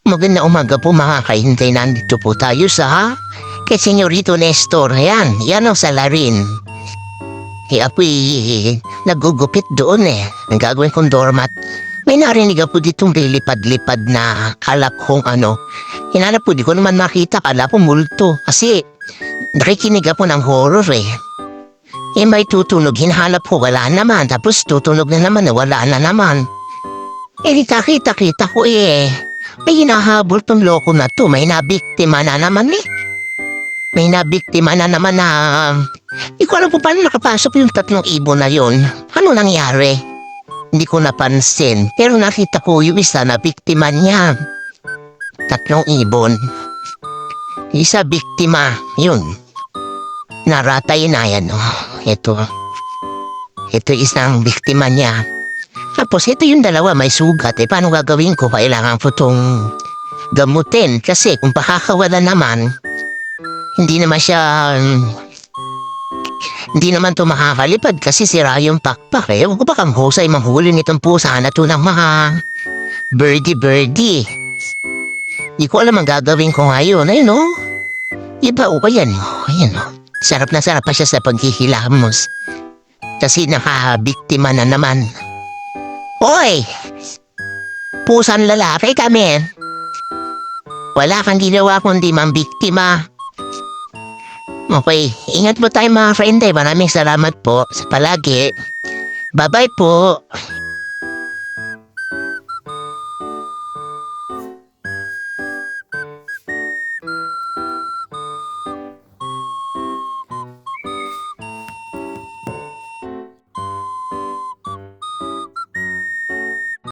Magandang umaga po mga kahintay. Nandito po tayo sa kay Senyorito Nestor. Yan ang salarin. Apo'y nagugupit doon eh. Ang gagawin kong doormat. May narinig po ditong lilipad-lipad na kalap kong ano. Hinanap po, di ko naman makita. Kala po multo. Kasi nakikinig po ng horror eh. May tutunog, hinahanap ko, wala naman. Tapos tutunog na naman, wala na naman. Di kakita-kita ko eh. May hinahabol tong loko na to. May nabiktima na naman eh. May nabiktima na naman na... Hindi ko alam kung paano nakapasok yung 3 ibon na yun. Ano nangyari? Hindi ko napansin. Pero nakita ko yung isa na biktima niya. 3 ibon. Isa biktima. Yun. Naratay na yan. Ito. Ito isang biktima niya. Tapos ito yung dalawa may sugat eh. Paano gagawin ko? Kailangan ko itong gamutin. Kasi kung pakakawala naman, hindi naman siya... Hindi naman ito makakalipad kasi sira yung pakpak eh. Huwag ko ba kang husay manghuli nitong pusa na ito ng mga birdie. Di ko alam ang gagawin ko ngayon. Ayun o. Iba o yan. Ayan o. Sarap na sarap pa siya sa paghihilamos. Kasi nakabiktima na naman. Hoy! Pusang lalaki kami. Wala kang ginawa kundi mambiktima. Okay, ingat po tayo mga friend. Maraming salamat po sa palagi. Bye-bye po.